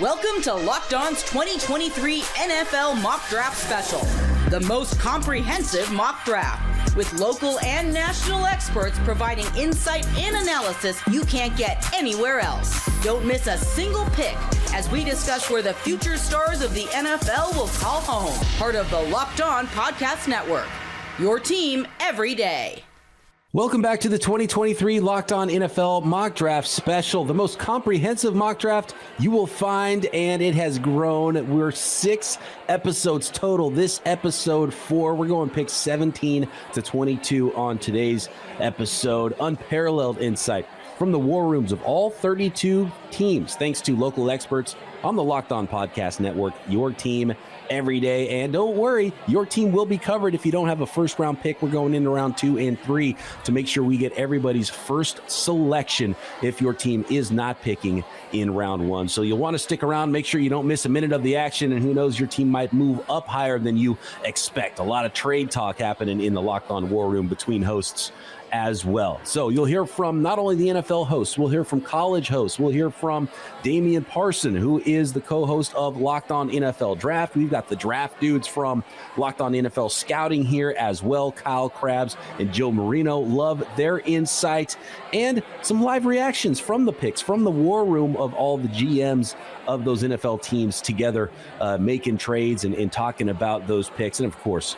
Welcome to Locked On's 2023 NFL Mock Draft Special, the most comprehensive mock draft, with local and national experts providing insight and analysis you can't get anywhere else. Don't miss a single pick as we discuss where the future stars of the NFL will call home. Part of the Locked On Podcast Network, your team every day. Welcome back to the 2023 Locked On NFL Mock Draft Special, the most comprehensive mock draft you will find, and it has grown. We're 6 episodes total. This episode 4, we're going picks 17 to 22 on today's episode. Unparalleled insight from the war rooms of all 32 teams, thanks to local experts on the Locked On Podcast Network, your team every day. And don't worry, your team will be covered if you don't have a first round pick. We're going into round 2 and 3 to make sure we get everybody's first selection if your team is not picking in round 1. So you'll want to stick around, make sure you don't miss a minute of the action, and who knows, your team might move up higher than you expect. A lot of trade talk happening in the Locked On War Room between hosts as well. So you'll hear from not only the NFL hosts, we'll hear from college hosts, we'll hear from Damian Parson, who is the co-host of Locked On NFL Draft. We've got the draft dudes from Locked On NFL Scouting here as well, Kyle Krabs and Joe Marino. Love their insight and some live reactions from the picks, from the war room of all the GMs of those NFL teams together, making trades and talking about those picks. And of course,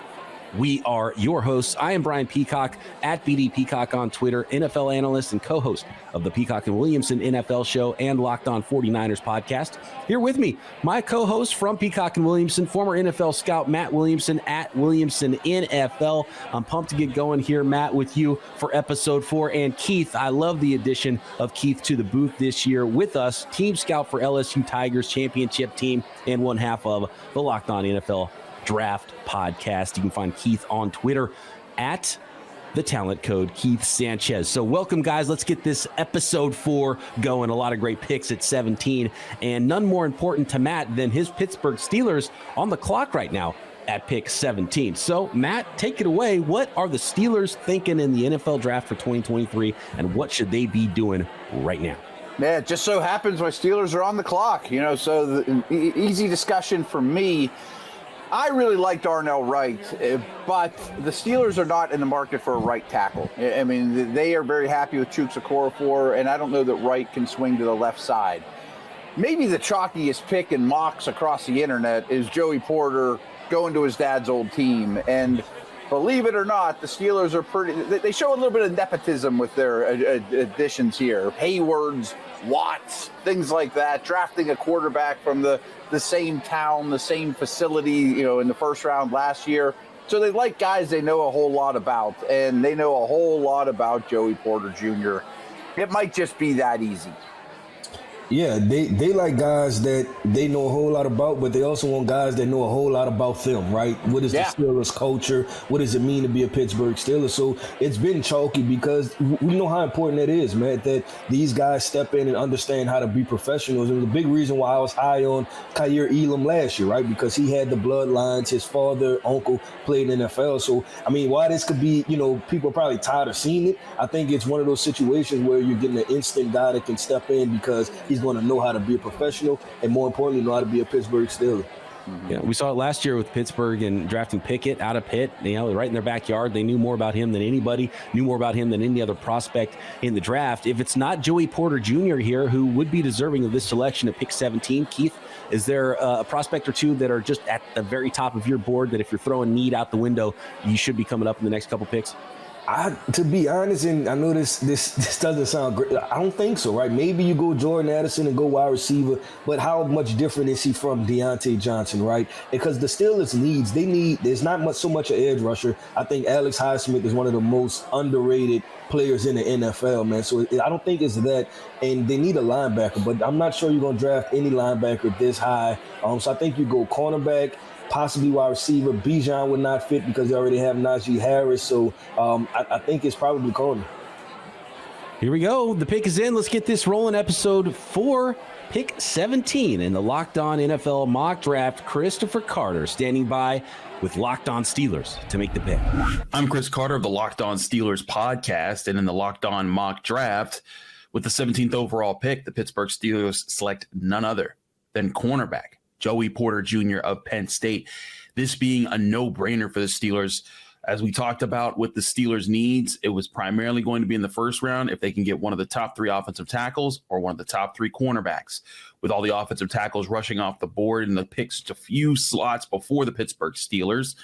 we are your hosts. I am Brian Peacock, at BD Peacock on Twitter, NFL analyst and co-host of the Peacock and Williamson NFL show and Locked On 49ers podcast. Here with me, my co-host from Peacock and Williamson, former NFL scout Matt Williamson, at Williamson NFL. I'm pumped to get going here, Matt, with you for episode 4. And Keith, I love the addition of Keith to the booth this year with us, team scout for LSU Tigers championship team and one half of the Locked On NFL Draft podcast. You can find Keith on Twitter at the talent code Keith Sanchez. So welcome, guys. Let's get this episode 4 going. A lot of great picks at 17, and none more important to Matt than his Pittsburgh Steelers on the clock right now at pick 17. So Matt, take it away. What are the Steelers thinking in the NFL draft for 2023, and what should they be doing right now? Yeah, it just so happens my Steelers are on the clock, so the easy discussion for me. I really like Darnell Wright, but the Steelers are not in the market for a right tackle. I mean, they are very happy with Chuks Okorafor, and I don't know that Wright can swing to the left side. Maybe the chalkiest pick in mocks across the internet is Joey Porter going to his dad's old team. And believe it or not, the Steelers are they show a little bit of nepotism with their additions here. Haywards, Watts, things like that, drafting a quarterback from the same town, the same facility, in the first round last year. So they like guys they know a whole lot about, and they know a whole lot about Joey Porter Jr. It might just be that easy. Yeah, they like guys that they know a whole lot about, but they also want guys that know a whole lot about film, right? What is the Steelers culture? What does it mean to be a Pittsburgh Steelers? So it's been chalky because we know how important that is, man, that these guys step in and understand how to be professionals. And the big reason why I was high on Kaiir Elam last year, right? Because he had the bloodlines. His father, uncle played in the NFL. So, I mean, why this could be, people are probably tired of seeing it. I think it's one of those situations where you're getting an instant guy that can step in because he's going to know how to be a professional and, more importantly, know how to be a Pittsburgh Steeler. Mm-hmm. Yeah, we saw it last year with Pittsburgh and drafting Pickett out of Pitt, right in their backyard. They knew more about him than anybody, knew more about him than any other prospect in the draft. If it's not Joey Porter Jr. here, who would be deserving of this selection at pick 17, Keith, is there a prospect or two that are just at the very top of your board that if you're throwing need out the window, you should be coming up in the next couple picks? To be honest, and I know this doesn't sound great, I don't think so, right? Maybe you go Jordan Addison and go wide receiver, but how much different is he from Deontay Johnson, right? Because the Steelers there's not so much an edge rusher. I think Alex Highsmith is one of the most underrated players in the NFL, man. So I don't think it's that, and they need a linebacker, but I'm not sure you're going to draft any linebacker this high. So I think you go cornerback, possibly wide receiver. Bijan would not fit because they already have Najee Harris. So I think it's probably corner. Here we go. The pick is in. Let's get this rolling. Episode 4, pick 17 in the Locked On NFL mock draft. Christopher Carter standing by with Locked On Steelers to make the pick. I'm Chris Carter of the Locked On Steelers podcast, and in the Locked On mock draft with the 17th overall pick, the Pittsburgh Steelers select none other than cornerback, Joey Porter Jr. of Penn State. This being a no-brainer for the Steelers. As we talked about with the Steelers' needs, it was primarily going to be in the first round if they can get one of the top 3 offensive tackles or one of the top 3 cornerbacks. With all the offensive tackles rushing off the board and the picks just a few slots before the Pittsburgh Steelers,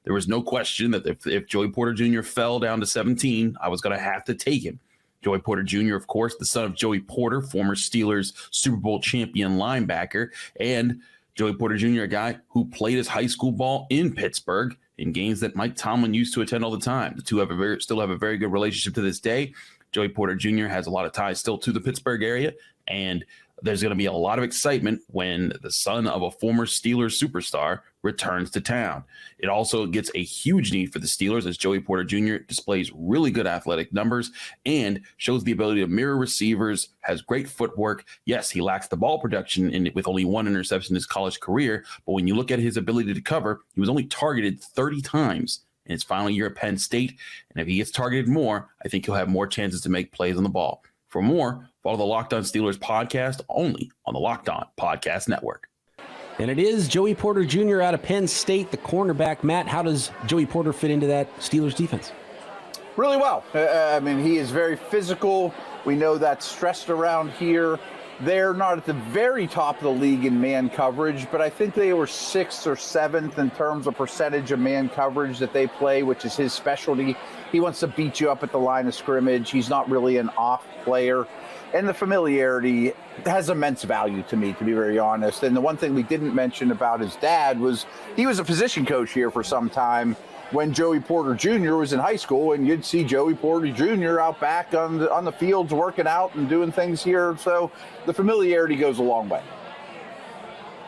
there was no question that if Joey Porter Jr. fell down to 17, I was going to have to take him. Joey Porter Jr., of course, the son of Joey Porter, former Steelers Super Bowl champion linebacker, and Joey Porter Jr., a guy who played his high school ball in Pittsburgh in games that Mike Tomlin used to attend all the time. The two still have a very good relationship to this day. Joey Porter Jr. has a lot of ties still to the Pittsburgh area, and there's going to be a lot of excitement when the son of a former Steelers superstar returns to town. It also gets a huge need for the Steelers as Joey Porter Jr. displays really good athletic numbers and shows the ability to mirror receivers, has great footwork. Yes, he lacks the ball production with only 1 interception in his college career, but when you look at his ability to cover, he was only targeted 30 times in his final year at Penn State, and if he gets targeted more, I think he'll have more chances to make plays on the ball. For more, follow the Locked On Steelers podcast only on the Locked On Podcast Network. And it is Joey Porter Jr. out of Penn State, the cornerback. Matt, how does Joey Porter fit into that Steelers defense? Really well. I mean, he is very physical. We know that's stressed around here. They're not at the very top of the league in man coverage, but I think they were 6th or 7th in terms of percentage of man coverage that they play, which is his specialty. He wants to beat you up at the line of scrimmage. He's not really an off player. And the familiarity has immense value to me, to be very honest. And the one thing we didn't mention about his dad was he was a position coach here for some time when Joey Porter Jr. was in high school, and you'd see Joey Porter Jr. out back on the fields working out and doing things here. So the familiarity goes a long way.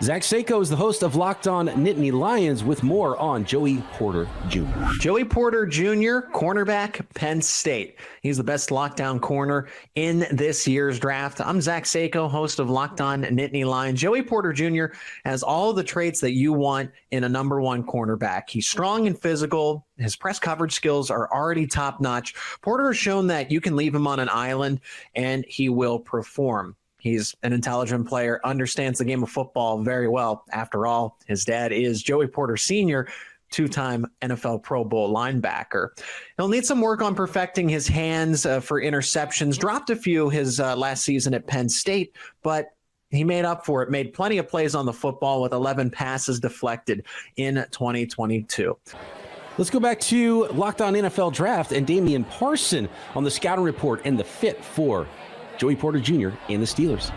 Zach Sako is the host of Locked On Nittany Lions with more on Joey Porter Jr. Joey Porter Jr., cornerback, Penn State. He's the best lockdown corner in this year's draft. I'm Zach Sako, host of Locked On Nittany Lions. Joey Porter Jr. has all the traits that you want in a number 1 cornerback. He's strong and physical. His press coverage skills are already top-notch. Porter has shown that you can leave him on an island and he will perform. He's an intelligent player, understands the game of football very well. After all, his dad is Joey Porter Sr., 2-time NFL Pro Bowl linebacker. He'll need some work on perfecting his hands for interceptions. Dropped a few his last season at Penn State, but he made up for it, made plenty of plays on the football with 11 passes deflected in 2022. Let's go back to Locked On NFL Draft and Damian Parson on the scouting report and the fit for Joey Porter Jr. and the Steelers.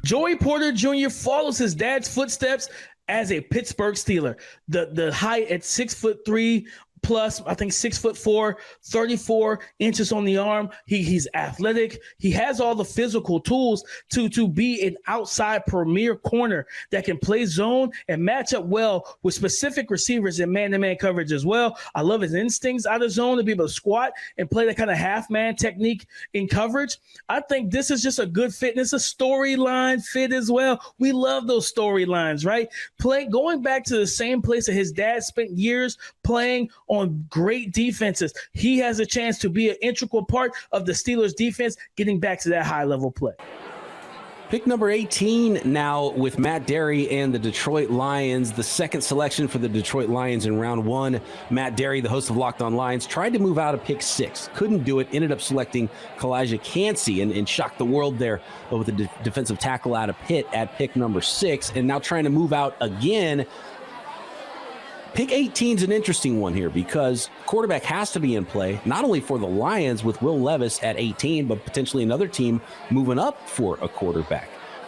Joey Porter Jr. follows his dad's footsteps as a Pittsburgh Steeler. The height at 6'3" plus, I think 6'4", 34 inches on the arm. He's athletic. He has all the physical tools to be an outside premier corner that can play zone and match up well with specific receivers in man-to-man coverage as well. I love his instincts out of zone to be able to squat and play that kind of half-man technique in coverage. I think this is just a good fit, and it's a storyline fit as well. We love those storylines, right? Going back to the same place that his dad spent years playing on great defenses. He has a chance to be an integral part of the Steelers defense, getting back to that high level play. Pick number 18 now with Matt Derry and the Detroit Lions, the second selection for the Detroit Lions in round 1. Matt Derry, the host of Locked On Lions, tried to move out of pick 6. Couldn't do it, ended up selecting Kalijah Cansey and shocked the world there with the defensive tackle out of Pitt at pick number 6, and now trying to move out again. Pick 18 is an interesting one here because quarterback has to be in play, not only for the Lions with Will Levis at 18, but potentially another team moving up for a quarterback.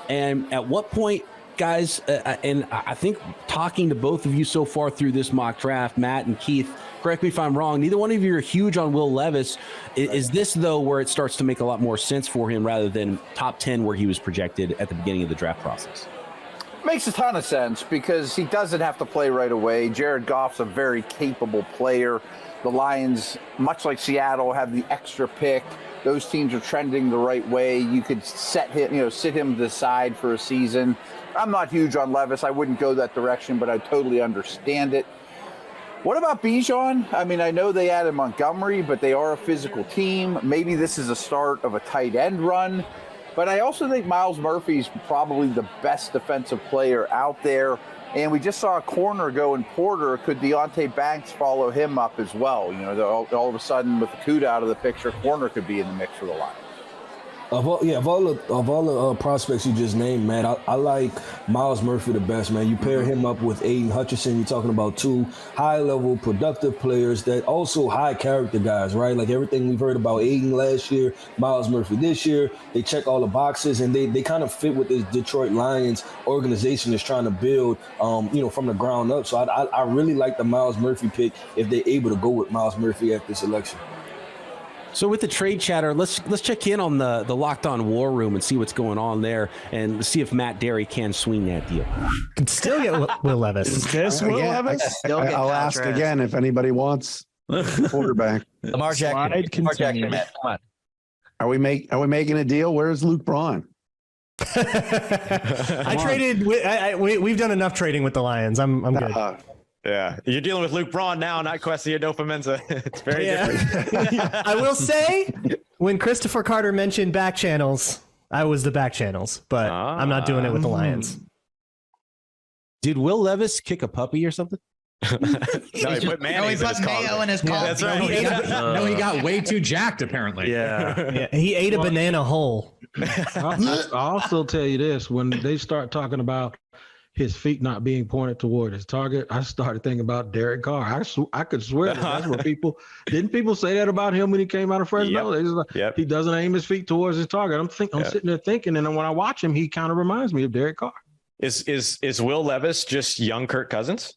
And at what point, guys, and I think talking to both of you so far through this mock draft, Matt and Keith, correct me if I'm wrong, neither one of you are huge on Will Levis. Is this, though, where it starts to make a lot more sense for him rather than top 10 where he was projected at the beginning of the draft process? Makes a ton of sense because he doesn't have to play right away. Jared Goff's a very capable player. The Lions, much like Seattle, have the extra pick. Those teams are trending the right way. You could sit him to the side for a season. I'm not huge on Levis. I wouldn't go that direction, but I totally understand it. What about Bijan? I mean, I know they added Montgomery, but they are a physical team. Maybe this is a start of a tight end run. But I also think Miles Murphy's probably the best defensive player out there. And we just saw a corner go in Porter. Could Deonte Banks follow him up as well? You know, all of a sudden with Okudah out of the picture, corner could be in the mix for the Lions. Of all the prospects you just named, man, I like Miles Murphy the best, man. You pair him up with Aiden Hutchinson, you're talking about two high-level, productive players that also high-character guys, right? Like everything we've heard about Aiden last year, Miles Murphy this year, they check all the boxes, and they kind of fit what this Detroit Lions organization is trying to build, from the ground up. So I really like the Miles Murphy pick if they're able to go with Miles Murphy at this election. So with the trade chatter, let's check in on the Locked On War Room and see what's going on there, and see if Matt Derry can swing that deal. Can still get Will Levis. This Will Levis? I'll ask again if anybody wants quarterback. Lamar Jackson. Matt, come on. Are we making a deal? Where's Luke Braun? I traded. We've done enough trading with the Lions. I'm good. Yeah, you're dealing with Luke Braun now, not Kwesi Adofo-Mensah. It's very different. I will say, when Christopher Carter mentioned back channels, I was the back channels, but I'm not doing it with the Lions. Did Will Levis kick a puppy or something? No, he put mayonnaise mayo in his coffee. That's right. He got way too jacked, apparently. Yeah, he ate a banana whole. I'll also tell you this: when they start talking about his feet not being pointed toward his target, I started thinking about Derek Carr. I could swear that's what people say that about him when he came out of Fresno. They just like, he doesn't aim his feet towards his target. I'm sitting there thinking, and then when I watch him, he kind of reminds me of Derek Carr. Is Will Levis just young Kirk Cousins?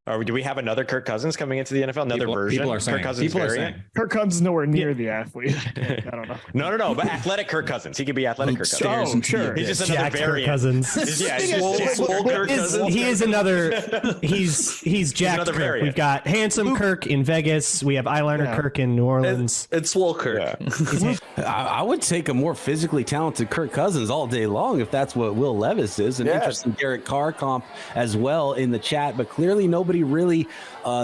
Or do we have another Kirk Cousins coming into the NFL? Another version? People are saying. Kirk Cousins variant? Kirk Cousins is nowhere near the athlete. I don't know. No. But athletic Kirk Cousins. He could be athletic Kirk Cousins. Oh, sure. He's just Jack another variant. Kirk Cousins. Yeah, he's swole Kirk Cousins. He is another. He's Jack Kirk. Variant. We've got handsome Kirk in Vegas. We have eyeliner Kirk in New Orleans. It's swole Kirk. Yeah. I would take a more physically talented Kirk Cousins all day long if that's what Will Levis is. An interesting Derek Carr comp as well in the chat, but clearly nobody really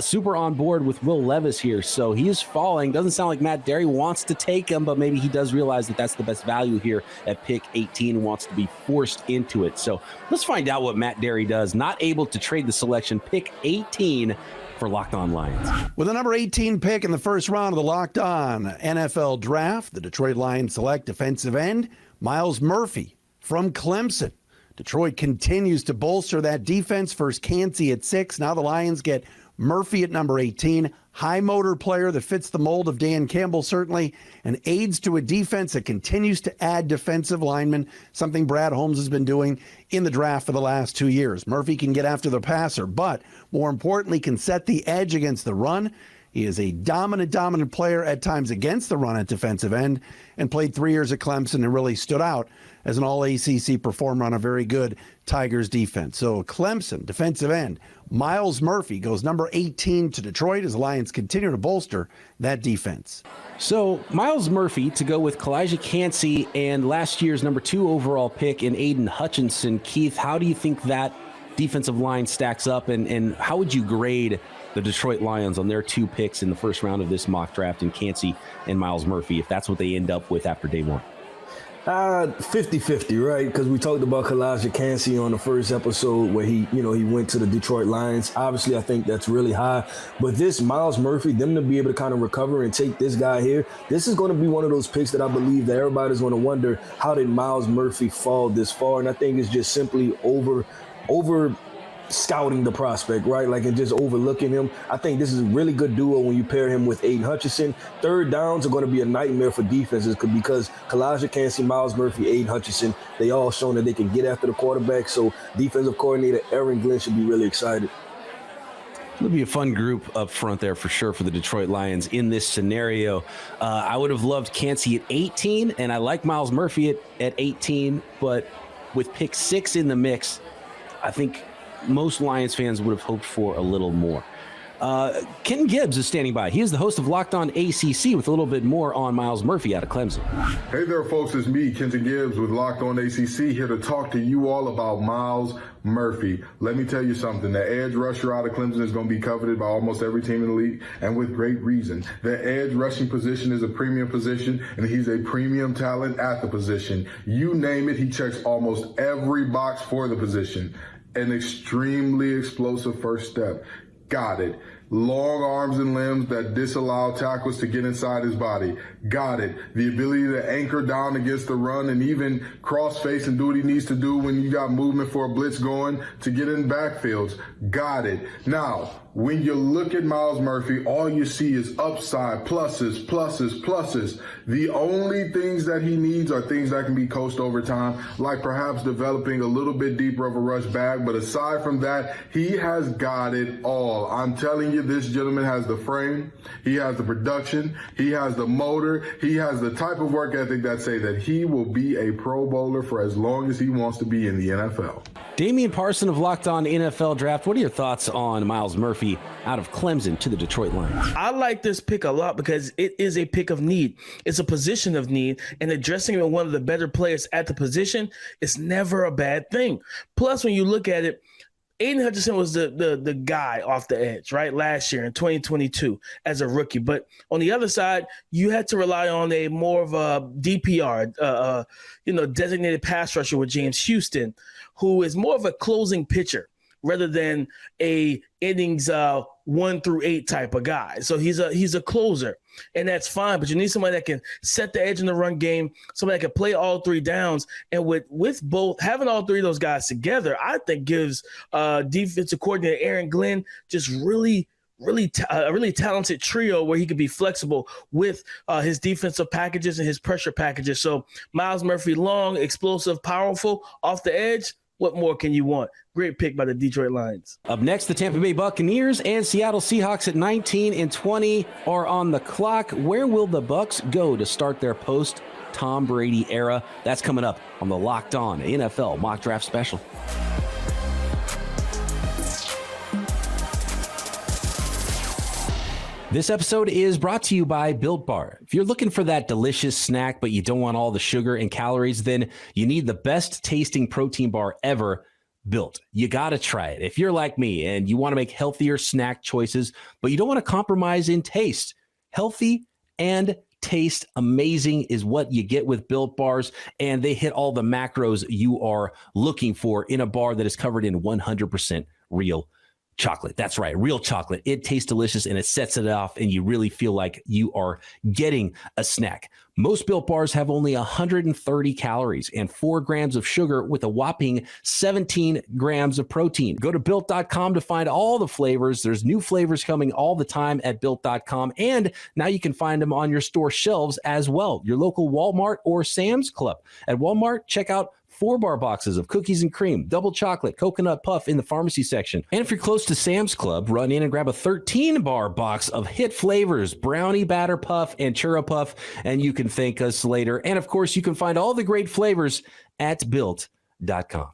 super on board with Will Levis here. So he is falling. Doesn't sound like Matt Derry wants to take him, but maybe he does realize that that's the best value here at pick 18 and wants to be forced into it. So let's find out what Matt Derry does. Not able to trade the selection, pick 18 for Locked On Lions. With the number 18 pick in the first round of the Locked On NFL Draft, the Detroit Lions select defensive end Miles Murphy from Clemson. Detroit continues to bolster that defense. First Kancey at 6. Now the Lions get Murphy at number 18, high motor player that fits the mold of Dan Campbell, certainly, and aids to a defense that continues to add defensive linemen, something Brad Holmes has been doing in the draft for the last 2 years. Murphy can get after the passer, but more importantly, can set the edge against the run. He is a dominant player at times against the run at defensive end, and played 3 years at Clemson and really stood out as an all-ACC performer on a very good Tigers defense. So Clemson, defensive end, Miles Murphy goes number 18 to Detroit as the Lions continue to bolster that defense. So Miles Murphy to go with Kalijah Kancey and last year's number 2 overall pick in Aiden Hutchinson. Keith, how do you think that defensive line stacks up, and how would you grade the Detroit Lions on their 2 picks in the first round of this mock draft in Kancey and Miles Murphy, if that's what they end up with after day 1? 50-50, right? Because we talked about Kalijah Kancey on the first episode where he went to the Detroit Lions. Obviously, I think that's really high. But this Miles Murphy, them to be able to kind of recover and take this guy here, this is going to be one of those picks that I believe that everybody's going to wonder, how did Miles Murphy fall this far? And I think it's just simply over scouting the prospect, right? Like, and just overlooking him. I think this is a really good duo when you pair him with Aiden Hutchinson. Third downs are going to be a nightmare for defenses because Kalijah Kancey, Miles Murphy, Aiden Hutchinson, they all shown that they can get after the quarterback. So defensive coordinator Aaron Glenn should be really excited. It'll be a fun group up front there for sure for the Detroit Lions in this scenario. I would have loved Kancey at 18, and I like Miles Murphy at 18, but with pick 6 in the mix, I think most Lions fans would have hoped for a little more. Ken Gibbs is standing by. He is the host of Locked On ACC with a little bit more on Miles Murphy out of Clemson. Hey there, folks. It's me, Kenton Gibbs with Locked On ACC, here to talk to you all about Miles Murphy. Let me tell you something. The edge rusher out of Clemson is going to be coveted by almost every team in the league, and with great reason. The edge rushing position is a premium position, and he's a premium talent at the position. You name it, he checks almost every box for the position. An extremely explosive first step. Got it. Long arms and limbs that disallow tackles to get inside his body. Got it. The ability to anchor down against the run and even cross face and do what he needs to do when you got movement for a blitz going to get in backfields. Got it. Now, when you look at Miles Murphy, all you see is upside, pluses, pluses, pluses. The only things that he needs are things that can be coached over time, like perhaps developing a little bit deeper of a rush bag. But aside from that, he has got it all. I'm telling you, this gentleman has the frame, he has the production, he has the motor, he has the type of work ethic that say that he will be a Pro Bowler for as long as he wants to be in the NFL. Damian Parson of Locked On NFL Draft. What are your thoughts on Miles Murphy out of Clemson to the Detroit Lions? I like this pick a lot because it is a pick of need. It's a position of need, and addressing him with one of the better players at the position is never a bad thing. Plus, when you look at it, Aiden Hutchinson was the guy off the edge, right, last year in 2022 as a rookie. But on the other side, you had to rely on a more of a DPR, designated pass rusher with James Houston, who is more of a closing pitcher rather than a innings 1 through 8 type of guy. So he's a closer, and that's fine. But you need somebody that can set the edge in the run game, somebody that can play all 3 downs. And with both having all 3 of those guys together, I think gives defensive coordinator Aaron Glenn just a really talented trio where he could be flexible with his defensive packages and his pressure packages. So Miles Murphy, long, explosive, powerful, off the edge. What more can you want? Great pick by the Detroit Lions. Up next, the Tampa Bay Buccaneers and Seattle Seahawks at 19 and 20 are on the clock. Where will the Bucs go to start their post-Tom Brady era? That's coming up on the Locked On NFL Mock Draft Special. This episode is brought to you by Built Bar. If you're looking for that delicious snack, but you don't want all the sugar and calories, then you need the best tasting protein bar ever, Built. You got to try it. If you're like me and you want to make healthier snack choices, but you don't want to compromise in taste, healthy and taste amazing is what you get with Built Bars, and they hit all the macros you are looking for in a bar that is covered in 100% real chocolate. That's right, real chocolate. It tastes delicious and it sets it off, and you really feel like you are getting a snack. Most Built Bars have only 130 calories and 4 grams of sugar with a whopping 17 grams of protein. Go to Built.com to find all the flavors. There's new flavors coming all the time at Built.com, and now you can find them on your store shelves as well. Your local Walmart or Sam's Club. At Walmart, check out 4-bar boxes of cookies and cream, double chocolate, coconut puff in the pharmacy section. And if you're close to Sam's Club, run in and grab a 13-bar box of hit flavors, brownie batter puff and churro puff, and you can thank us later. And of course, you can find all the great flavors at Built.com.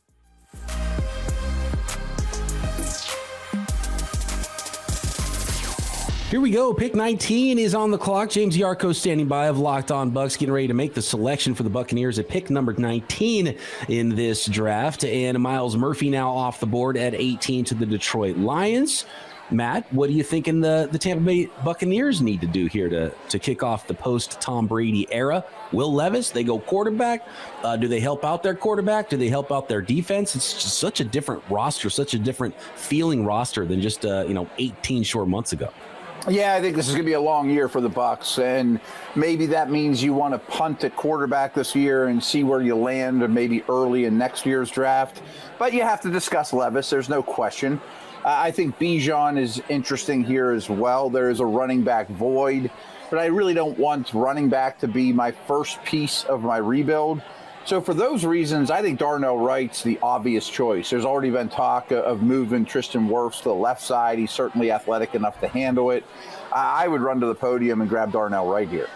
Here we go. Pick 19 is on the clock. James Yarko standing by of Locked On Bucs, getting ready to make the selection for the Buccaneers at pick number 19 in this draft. And Miles Murphy now off the board at 18 to the Detroit Lions. Matt, what do you think the Tampa Bay Buccaneers need to do here to kick off the post-Tom Brady era? Will Levis, they go quarterback. Do they help out their quarterback? Do they help out their defense? It's just such a different roster, such a different feeling roster than just 18 short months ago. Yeah, I think this is going to be a long year for the Bucs, and maybe that means you want to punt at quarterback this year and see where you land, or maybe early in next year's draft. But you have to discuss Levis. There's no question. I think Bijan is interesting here as well. There is a running back void, but I really don't want running back to be my first piece of my rebuild. So for those reasons, I think Darnell Wright's the obvious choice. There's already been talk of moving Tristan Wirfs to the left side. He's certainly athletic enough to handle it. I would run to the podium and grab Darnell Wright here.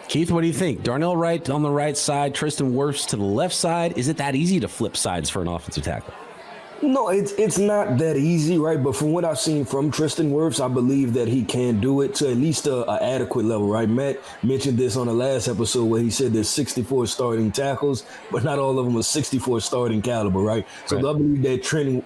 Keith, what do you think? Darnell Wright on the right side, Tristan Wirfs to the left side. Is it that easy to flip sides for an offensive tackle? No, it's not that easy, right? But from what I've seen from Tristan Wirfs, I believe that he can do it to at least a adequate level, right? Matt mentioned this on the last episode where he said there's 64 starting tackles, but not all of them are 64 starting caliber, right? So I believe that Tristan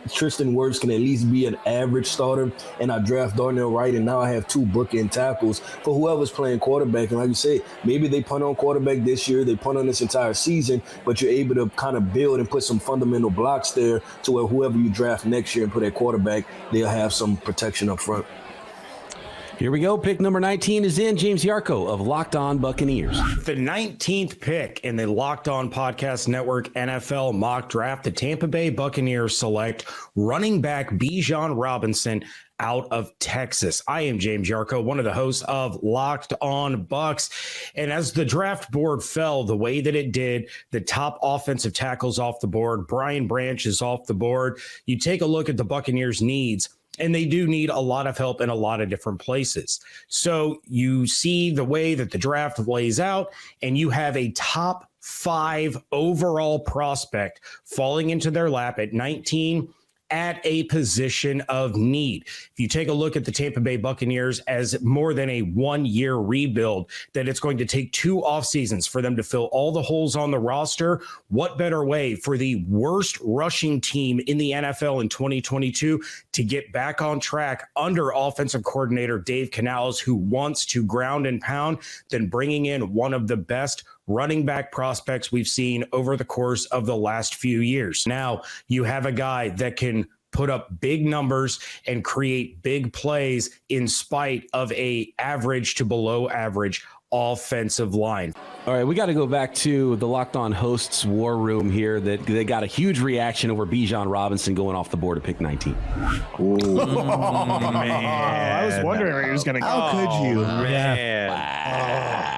Wirfs can at least be an average starter, and I draft Darnell Wright, and now I have 2 bookend tackles for whoever's playing quarterback. And like you say, maybe they punt on quarterback this year, they punt on this entire season, but you're able to kind of build and put some fundamental blocks there to where whoever you draft next year and put at quarterback, they'll have some protection up front. Here we go. Pick number 19 is in. James Yarko of Locked On Buccaneers. The 19th pick in the Locked On Podcast Network NFL mock draft, the Tampa Bay Buccaneers select running back Bijan Robinson out of Texas. I am James Yarko, one of the hosts of Locked On Bucs. And as the draft board fell the way that it did, the top offensive tackles off the board, Brian Branch is off the board. You take a look at the Buccaneers' needs, and they do need a lot of help in a lot of different places. So you see the way that the draft lays out, and you have a top 5 overall prospect falling into their lap at 19 at a position of need. If you take a look at the Tampa Bay Buccaneers as more than a 1-year rebuild, that it's going to take 2 off seasons for them to fill all the holes on the roster, what better way for the worst rushing team in the NFL in 2022 to get back on track under offensive coordinator Dave Canales, who wants to ground and pound, than bringing in one of the best running back prospects we've seen over the course of the last few years. Now you have a guy that can put up big numbers and create big plays in spite of a average to below average offensive line. All right, we got to go back to the Locked On hosts war room here. That they got a huge reaction over Bijan Robinson going off the board at pick 19. Oh, man. I was wondering where he was going to go. How could you? Man.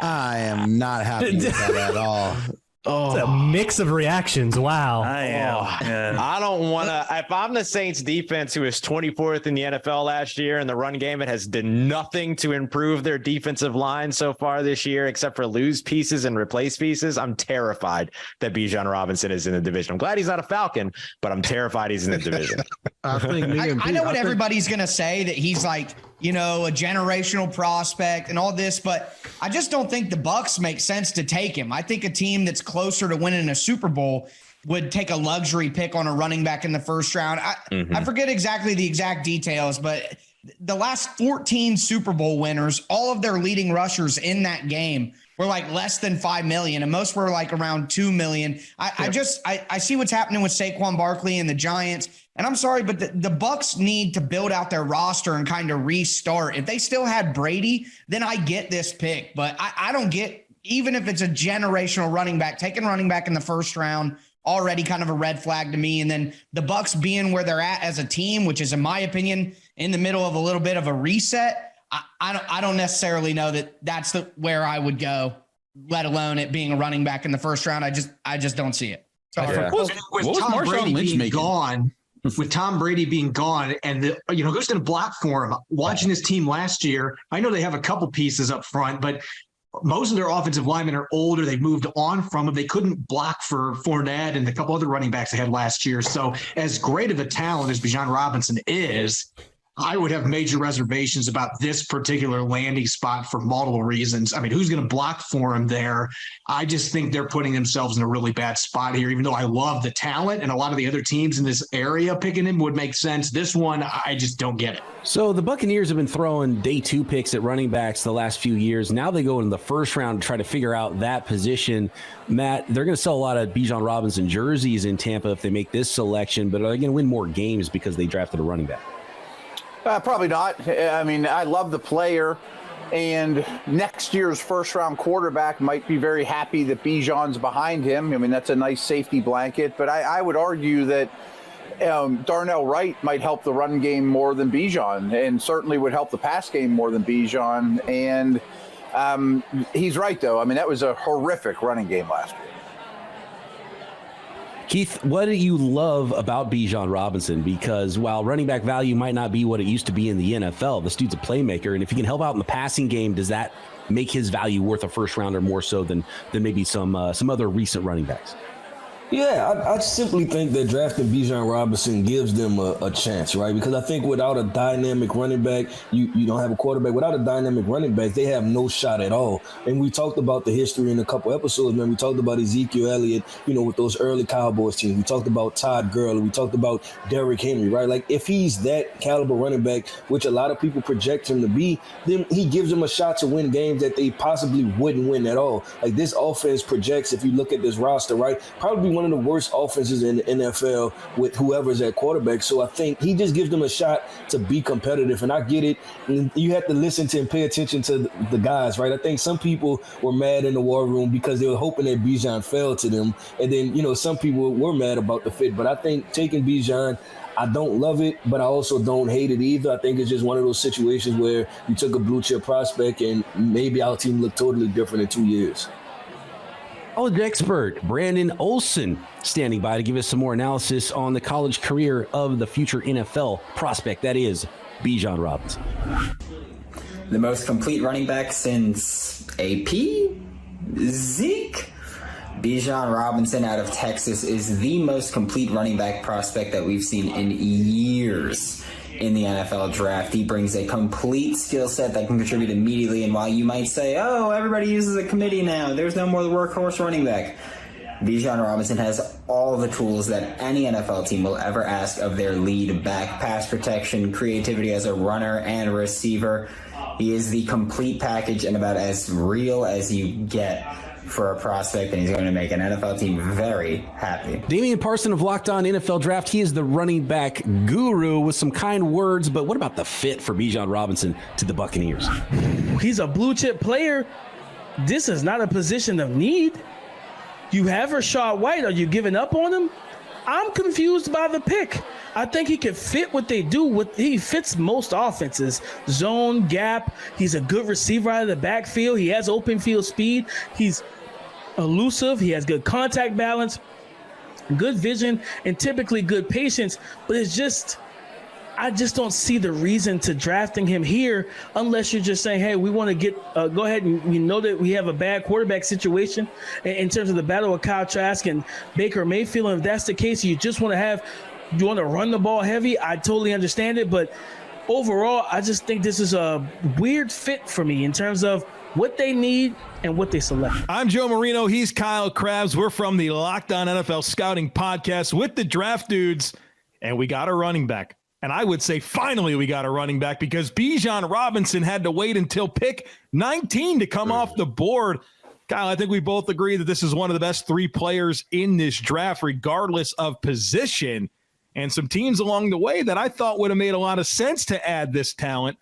I am not happy with that at all. It's a mix of reactions. Wow. I am. I don't want to. If I'm the Saints defense, who was 24th in the NFL last year, and the run game, it has done nothing to improve their defensive line so far this year, except for lose pieces and replace pieces. I'm terrified that Bijan Robinson is in the division. I'm glad he's not a Falcon, but I'm terrified he's in the division. I know what everybody's going to say, that he's like, you know, a generational prospect and all this, but I just don't think the Bucs make sense to take him. I think a team that's closer to winning a Super Bowl would take a luxury pick on a running back in the first round. I forget exactly the exact details, but the last 14 Super Bowl winners, all of their leading rushers in that game were like less than 5 million, and most were like around 2 million. I see what's happening with Saquon Barkley and the Giants. And I'm sorry, but the Bucs need to build out their roster and kind of restart. If they still had Brady, then I get this pick. But I don't get, even if it's a generational running back, taking running back in the first round, already kind of a red flag to me. And then the Bucs being where they're at as a team, which is, in my opinion, in the middle of a little bit of a reset, I don't necessarily know that that's where I would go, let alone it being a running back in the first round. I just don't see it. With Tom Brady being gone, with Tom Brady being gone, and who's going to block for him? Watching his team last year, I know they have a couple pieces up front, but most of their offensive linemen are older. They've moved on from him. They couldn't block for Fournette and a couple other running backs they had last year. So as great of a talent as Bijan Robinson is, I would have major reservations about this particular landing spot for multiple reasons. I mean, who's going to block for him there? I just think they're putting themselves in a really bad spot here, even though I love the talent and a lot of the other teams in this area picking him would make sense. This one, I just don't get it. So the Buccaneers have been throwing day 2 picks at running backs the last few years. Now they go in the first round to try to figure out that position. Matt, they're going to sell a lot of Bijan Robinson jerseys in Tampa if they make this selection, but are they going to win more games because they drafted a running back? Probably not. I mean, I love the player, and next year's first-round quarterback might be very happy that Bijan's behind him. I mean, that's a nice safety blanket, but I would argue that Darnell Wright might help the run game more than Bijan, and certainly would help the pass game more than Bijan. And he's right, though. I mean, that was a horrific running game last year. Keith, what do you love about Bijan Robinson? Because while running back value might not be what it used to be in the NFL, this dude's a playmaker. And if he can help out in the passing game, does that make his value worth a first rounder more so than maybe some other recent running backs? Yeah, I simply think that drafting Bijan Robinson gives them a chance, right? Because I think without a dynamic running back, you don't have a quarterback. Without a dynamic running back, they have no shot at all. And we talked about the history in a couple episodes, man. We talked about Ezekiel Elliott, with those early Cowboys teams. We talked about Todd Gurley. We talked about Derrick Henry, right? Like, if he's that caliber running back, which a lot of people project him to be, then he gives them a shot to win games that they possibly wouldn't win at all. Like, this offense projects, if you look at this roster, right, probably one of the worst offenses in the NFL with whoever's at quarterback. So I think he just gives them a shot to be competitive. And I get it. And you have to listen to and pay attention to the guys, right? I think some people were mad in the war room because they were hoping that Bijan fell to them. And then, some people were mad about the fit. But I think taking Bijan, I don't love it, but I also don't hate it either. I think it's just one of those situations where you took a blue chip prospect and maybe our team looked totally different in 2 years. College expert Brandon Olson standing by to give us some more analysis on the college career of the future NFL prospect, that is Bijan Robinson. The most complete running back since AP? Zeke? Bijan Robinson out of Texas is the most complete running back prospect that we've seen in years in the NFL draft. He brings a complete skill set that can contribute immediately. And while you might say, oh, everybody uses a committee now, there's no more workhorse running back, Bijan Robinson has all the tools that any NFL team will ever ask of their lead back: pass protection, creativity as a runner and receiver. He is the complete package and about as real as you get for a prospect, and he's going to make an NFL team very happy. Damian Parson of Locked On NFL Draft, he is the running back guru with some kind words, but what about the fit for Bijan Robinson to the Buccaneers? He's a blue chip player. This is not a position of need. You have Rachaad White. Are you giving up on him? I'm confused by the pick. I think he can fit what they do. He fits most offenses. Zone, gap. He's a good receiver out of the backfield. He has open field speed. He's elusive. He has good contact balance, good vision, and typically good patience. But I just don't see the reason to drafting him here unless you're just saying, hey, we want to get go ahead, and we know that we have a bad quarterback situation in terms of the battle of Kyle Trask and Baker Mayfield. And if that's the case, you want to run the ball heavy, I totally understand it. But overall, I just think this is a weird fit for me in terms of what they need and what they select. I'm Joe Marino. He's Kyle Krabs. We're from the Locked On NFL Scouting Podcast with the Draft Dudes, and we got a running back. And I would say finally we got a running back because Bijan Robinson had to wait until pick 19 to come off the board. Kyle, I think we both agree that this is one of the best three players in this draft, regardless of position. And some teams along the way that I thought would have made a lot of sense to add this talent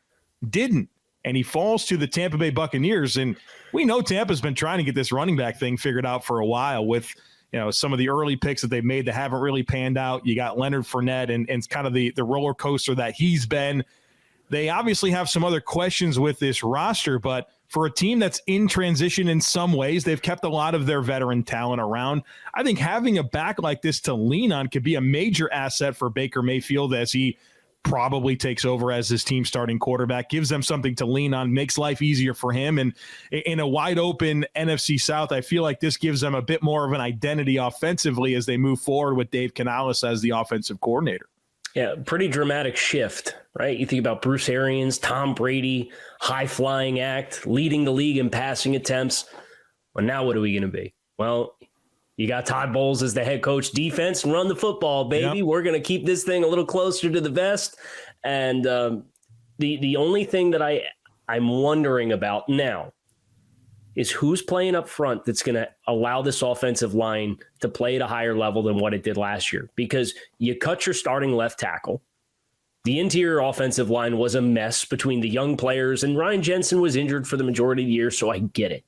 didn't. And he falls to the Tampa Bay Buccaneers. And we know Tampa's been trying to get this running back thing figured out for a while with, some of the early picks that they've made that haven't really panned out. You got Leonard Fournette and kind of the roller coaster that he's been. They obviously have some other questions with this roster, but for a team that's in transition in some ways, they've kept a lot of their veteran talent around. I think having a back like this to lean on could be a major asset for Baker Mayfield as he probably takes over as his team starting quarterback, gives them something to lean on, makes life easier for him. And in a wide open NFC South, I feel like this gives them a bit more of an identity offensively as they move forward with Dave Canales as the offensive coordinator. Yeah, pretty dramatic shift, right? You think about Bruce Arians, Tom Brady, high-flying act, leading the league in passing attempts. Well, now what are we going to be? Well, you got Todd Bowles as the head coach, defense, and run the football, baby. Yep. We're going to keep this thing a little closer to the vest. And the only thing that I'm wondering about now is who's playing up front that's going to allow this offensive line to play at a higher level than what it did last year. Because you cut your starting left tackle. The interior offensive line was a mess between the young players, and Ryan Jensen was injured for the majority of the year, so I get it.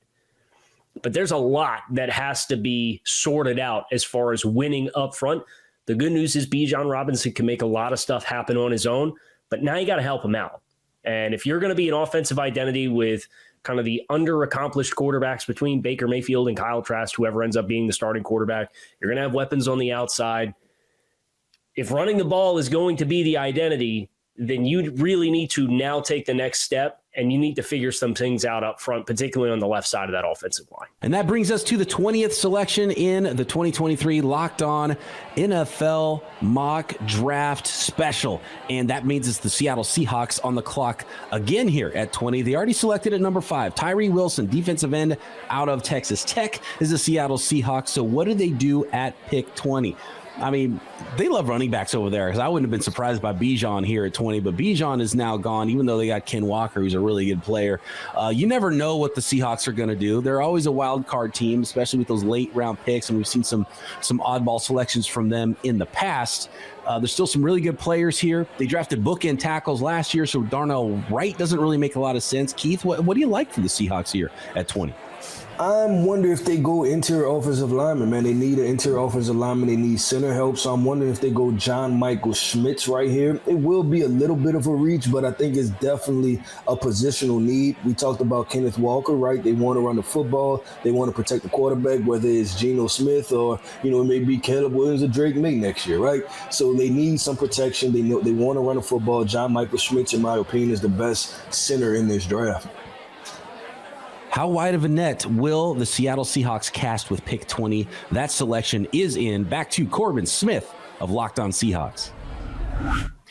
But there's a lot that has to be sorted out as far as winning up front. The good news is Bijan Robinson can make a lot of stuff happen on his own, but now you got to help him out. And if you're going to be an offensive identity with kind of the under-accomplished quarterbacks between Baker Mayfield and Kyle Trask, whoever ends up being the starting quarterback, you're going to have weapons on the outside. If running the ball is going to be the identity, then you really need to now take the next step, and you need to figure some things out up front, particularly on the left side of that offensive line. And that brings us to the 20th selection in the 2023 Locked On NFL Mock Draft Special. And that means it's the Seattle Seahawks on the clock again here at 20. They already selected at number 5, Tyree Wilson, defensive end out of Texas Tech, is the Seattle Seahawks. So what do they do at pick 20? I mean, they love running backs over there, because I wouldn't have been surprised by Bijan here at 20, but Bijan is now gone, even though they got Ken Walker, who's a really good player. You never know what the Seahawks are going to do. They're always a wild card team, especially with those late round picks, and we've seen some oddball selections from them in the past. There's still some really good players here. They drafted bookend tackles last year, so Darnell Wright doesn't really make a lot of sense. Keith, what do you like for the Seahawks here at 20? I'm wondering if they go interior offensive lineman, man. They need an interior offensive lineman. They need center help. So I'm wondering if they go John Michael Schmitz right here. It will be a little bit of a reach, but I think it's definitely a positional need. We talked about Kenneth Walker, right? They want to run the football. They want to protect the quarterback, whether it's Geno Smith or, it may be Caleb Williams or Drake May next year, right? So they need some protection. They want to run the football. John Michael Schmitz, in my opinion, is the best center in this draft. How wide of a net will the Seattle Seahawks cast with pick 20? That selection is in. Back to Corbin Smith of Locked On Seahawks.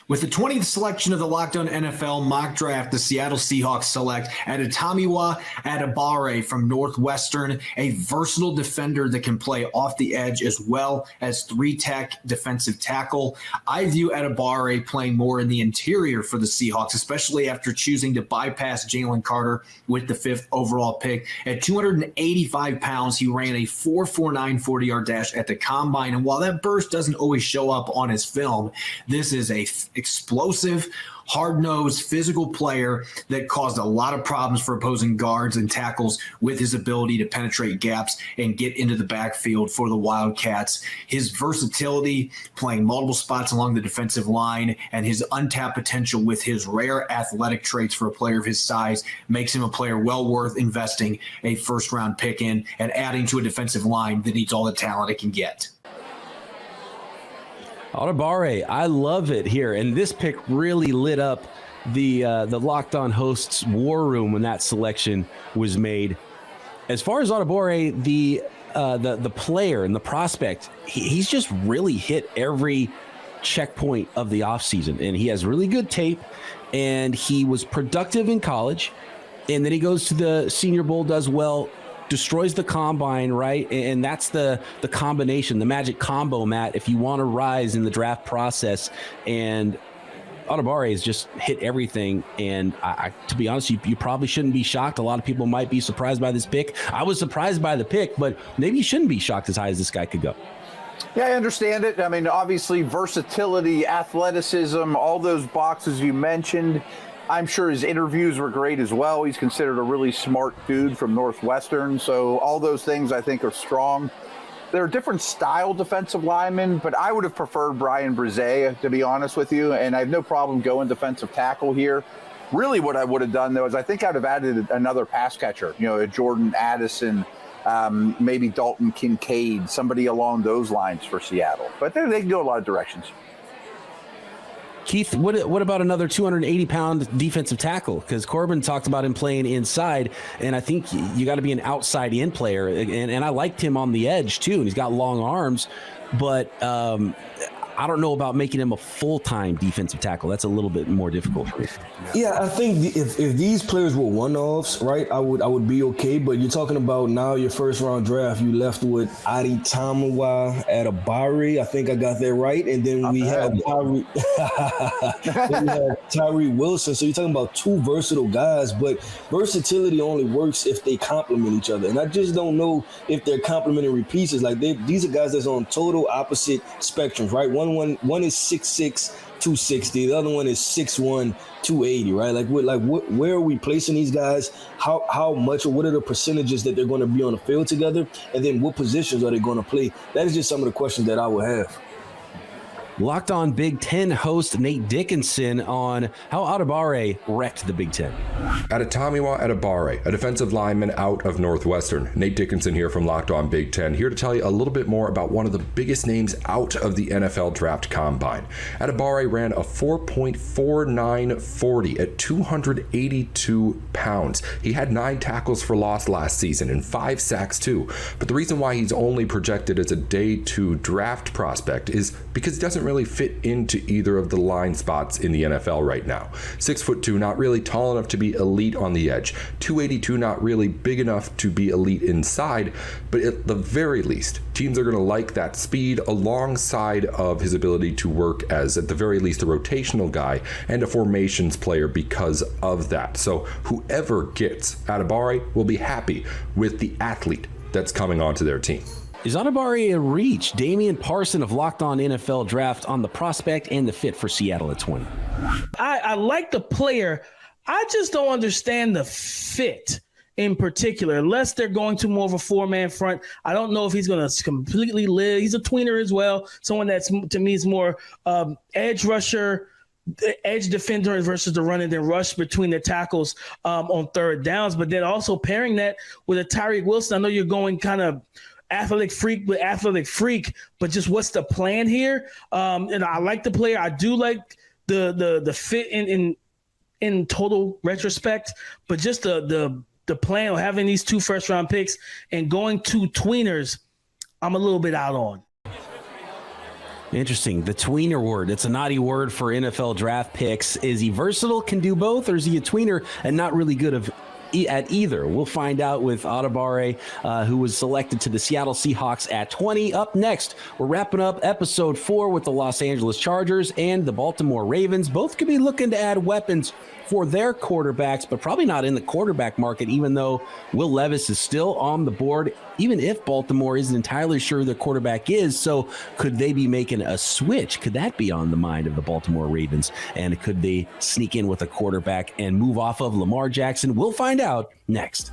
With the 20th selection of the Locked On NFL mock draft, the Seattle Seahawks select Adetomiwa Adebawore from Northwestern, a versatile defender that can play off the edge as well as 3-tech defensive tackle. I view Adebawore playing more in the interior for the Seahawks, especially after choosing to bypass Jalen Carter with the 5th overall pick. At 285 pounds, he ran a 4.49 40-yard dash at the combine. And while that burst doesn't always show up on his film, this is a explosive, hard-nosed, physical player that caused a lot of problems for opposing guards and tackles with his ability to penetrate gaps and get into the backfield for the Wildcats. His versatility, playing multiple spots along the defensive line, and his untapped potential with his rare athletic traits for a player of his size makes him a player well worth investing a first-round pick in and adding to a defensive line that needs all the talent it can get. Adebawore, I love it here. And this pick really lit up the Locked On hosts' war room when that selection was made. As far as Adebawore, the player and the prospect, he's just really hit every checkpoint of the offseason. And he has really good tape, and he was productive in college. And then he goes to the Senior Bowl, does well, destroys the combine, right? And that's the combination, the magic combo, Matt, if you want to rise in the draft process. And Adebawore has just hit everything. And I to be honest, you probably shouldn't be shocked. A lot of people might be surprised by this pick. I was surprised by the pick, but maybe you shouldn't be shocked as high as this guy could go. Yeah, I understand it. I mean, obviously, versatility, athleticism, all those boxes you mentioned. I'm sure his interviews were great as well. He's considered a really smart dude from Northwestern. So all those things I think are strong. They're different style defensive linemen, but I would have preferred Brian Brzee, to be honest with you. And I have no problem going defensive tackle here. Really what I would have done, though, is I think I'd have added another pass catcher, a Jordan Addison, maybe Dalton Kincaid, somebody along those lines for Seattle. But they can go a lot of directions. Keith, what about another 280-pound defensive tackle? Because Corbin talked about him playing inside, and I think you got to be an outside-in player. And I liked him on the edge, too, and he's got long arms. But I don't know about making him a full-time defensive tackle. That's a little bit more difficult for me. Yeah, I think if these players were one-offs, right, I would be okay. But you're talking about now your first-round draft, you left with Adetomiwa Adebawore. I think I got that right. And then we have Tyree Wilson. So you're talking about two versatile guys, but versatility only works if they complement each other. And I just don't know if they're complementary pieces. Like these are guys that's on total opposite spectrums, right? One is 6'6", 260. The other one is 6'1", 280, right? Where are we placing these guys? How much, or what are the percentages that they're going to be on the field together? And then what positions are they going to play? That is just some of the questions that I would have. Locked On Big Ten host Nate Dickinson on how Adebawore wrecked the Big Ten. Adetomiwa Adebawore, a defensive lineman out of Northwestern. Nate Dickinson here from Locked On Big Ten, here to tell you a little bit more about one of the biggest names out of the NFL Draft Combine. Adebawore ran a 4.49 40 at 282 pounds. He had 9 tackles for loss last season and 5 sacks too. But the reason why he's only projected as a day 2 draft prospect is because he doesn't really fit into either of the line spots in the NFL right now. 6'2", not really tall enough to be elite on the edge. 282, not really big enough to be elite inside, but at the very least, teams are going to like that speed alongside of his ability to work as, at the very least, a rotational guy and a formations player because of that. So whoever gets Adebawore will be happy with the athlete that's coming onto their team. Is Adebawore a reach? Damian Parson of Locked On NFL Draft on the prospect and the fit for Seattle at 20. I like the player. I just don't understand the fit in particular, unless they're going to more of a 4-man front. I don't know if he's going to completely live. He's a tweener as well. Someone that's, to me, is more edge rusher, edge defender versus the run and then rush between the tackles on third downs. But then also pairing that with a Tyreek Wilson. I know you're going kind of athletic freak with athletic freak, but just what's the plan here? And I like the player. I do like the fit in total retrospect, but just the plan of having these 2 first-round picks and going 2 tweeners, I'm a little bit out on. Interesting. The tweener word. It's a naughty word for NFL draft picks. Is he versatile, can do both, or is he a tweener and not really good at either? We'll find out with Adebawore, who was selected to the Seattle Seahawks at 20. Up next, we're wrapping up episode 4 with the Los Angeles Chargers and the Baltimore Ravens. Both could be looking to add weapons for their quarterbacks, but probably not in the quarterback market, even though Will Levis is still on the board, even if Baltimore isn't entirely sure the quarterback is. So could they be making a switch? Could that be on the mind of the Baltimore Ravens? And could they sneak in with a quarterback and move off of Lamar Jackson? We'll find out next.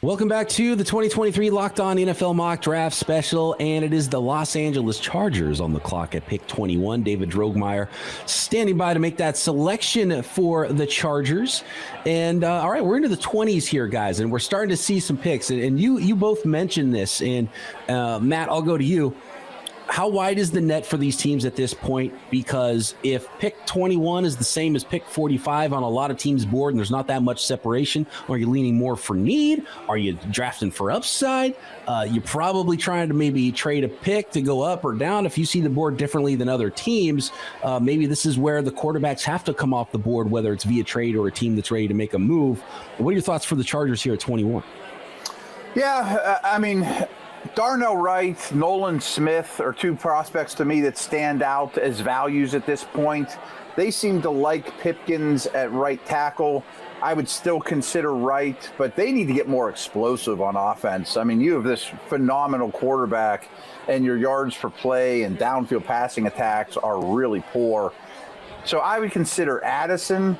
Welcome back to the 2023 Locked On NFL Mock Draft Special, and it is the Los Angeles Chargers on the clock at pick 21. David Drogemeyer standing by to make that selection for the Chargers. And all right, we're into the 20s here, guys, and we're starting to see some picks. And you both mentioned this, and Matt, I'll go to you. How wide is the net for these teams at this point? Because if pick 21 is the same as pick 45 on a lot of teams' board and there's not that much separation, are you leaning more for need? Are you drafting for upside? You're probably trying to maybe trade a pick to go up or down. If you see the board differently than other teams, maybe this is where the quarterbacks have to come off the board, whether it's via trade or a team that's ready to make a move. What are your thoughts for the Chargers here at 21? Yeah, I mean, Darnell Wright, Nolan Smith are 2 prospects to me that stand out as values at this point. They seem to like Pipkins at right tackle. I would still consider Wright, but they need to get more explosive on offense. I mean, you have this phenomenal quarterback, and your yards per play and downfield passing attacks are really poor. So I would consider Addison.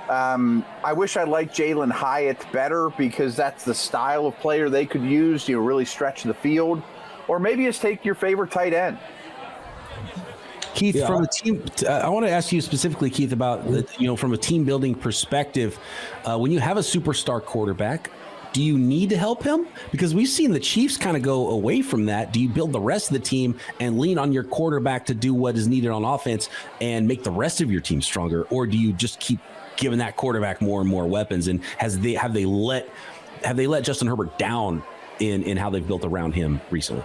I wish I liked Jalen Hyatt better because that's the style of player they could use, really stretch the field. Or maybe just take your favorite tight end. Keith, from a team, I want to ask you specifically, Keith, about from a team building perspective, when you have a superstar quarterback, do you need to help him? Because we've seen the Chiefs kind of go away from that. Do you build the rest of the team and lean on your quarterback to do what is needed on offense and make the rest of your team stronger? Or do you just keep giving that quarterback more and more weapons? And have they let Justin Herbert down in how they've built around him recently?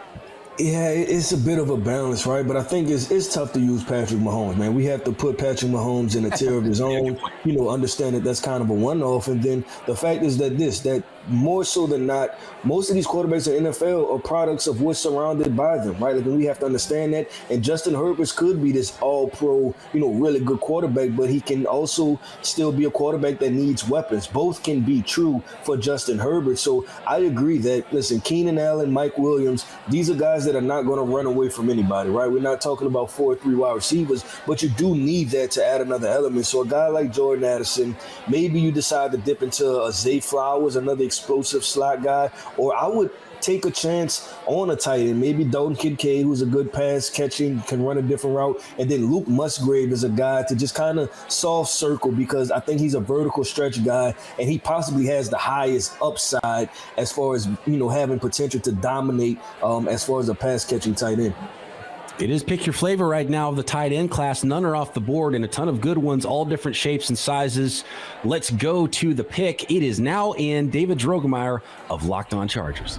Yeah, it's a bit of a balance, right? But I think it's tough to use Patrick Mahomes, man. We have to put Patrick Mahomes in a tier of his own, understand that that's kind of a one-off. And then the fact is that more so than not, most of these quarterbacks in the NFL are products of what's surrounded by them, right? Like, we have to understand that. And Justin Herbert could be this all-pro, really good quarterback, but he can also still be a quarterback that needs weapons. Both can be true for Justin Herbert. So I agree that, listen, Keenan Allen, Mike Williams, these are guys that are not going to run away from anybody, right? We're not talking about 4 or 3 wide receivers, but you do need that to add another element. So a guy like Jordan Addison, maybe you decide to dip into a Zay Flowers, another explosive slot guy, or I would take a chance on a tight end. Maybe Dalton Kincaid, who's a good pass catching, can run a different route. And then Luke Musgrave is a guy to just kind of soft circle, because I think he's a vertical stretch guy, and he possibly has the highest upside as far as, having potential to dominate as far as a pass catching tight end. It is pick your flavor right now of the tight end class. None are off the board, and a ton of good ones, all different shapes and sizes. Let's go to the pick. It is now in. David Drogemeyer of Locked On Chargers.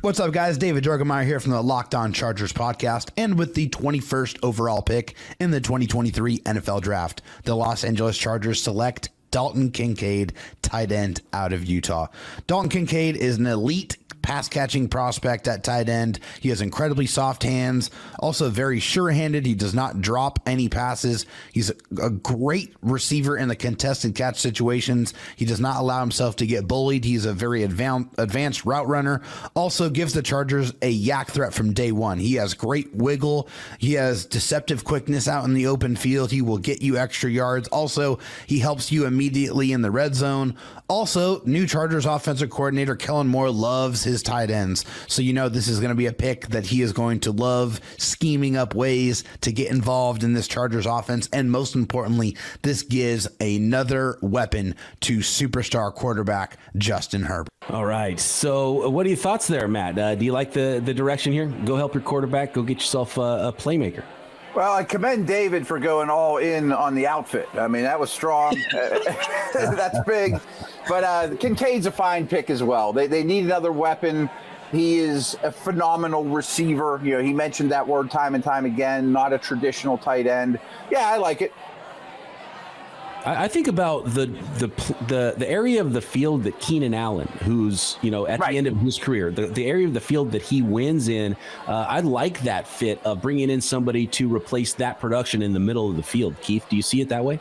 What's up, guys? David Drogemeyer here from the Locked On Chargers podcast, and with the 21st overall pick in the 2023 NFL Draft, the Los Angeles Chargers select Dalton Kincaid, tight end out of Utah. Dalton Kincaid is an elite pass-catching prospect at tight end. He has incredibly soft hands, also very sure-handed. He does not drop any passes. He's a great receiver in the contested catch situations. He does not allow himself to get bullied. He's a very advanced route runner. Also gives the Chargers a yak threat from day one. He has great wiggle. He has deceptive quickness out in the open field. He will get you extra yards. Also, he helps you immediately in the red zone. Also, new Chargers offensive coordinator Kellen Moore loves his tight ends. So this is going to be a pick that he is going to love, scheming up ways to get involved in this Chargers offense. And most importantly, this gives another weapon to superstar quarterback Justin Herbert. All right. So what are your thoughts there, Matt? Do you like the direction here? Go help your quarterback. Go get yourself a playmaker. Well, I commend David for going all in on the outfit. I mean, that was strong. That's big. But Kincaid's a fine pick as well. They need another weapon. He is a phenomenal receiver. He mentioned that word time and time again, not a traditional tight end. Yeah, I like it. I think about the area of the field that Keenan Allen, who's at the end of his career, the area of the field that he wins in, I like that fit of bringing in somebody to replace that production in the middle of the field. Keith, do you see it that way?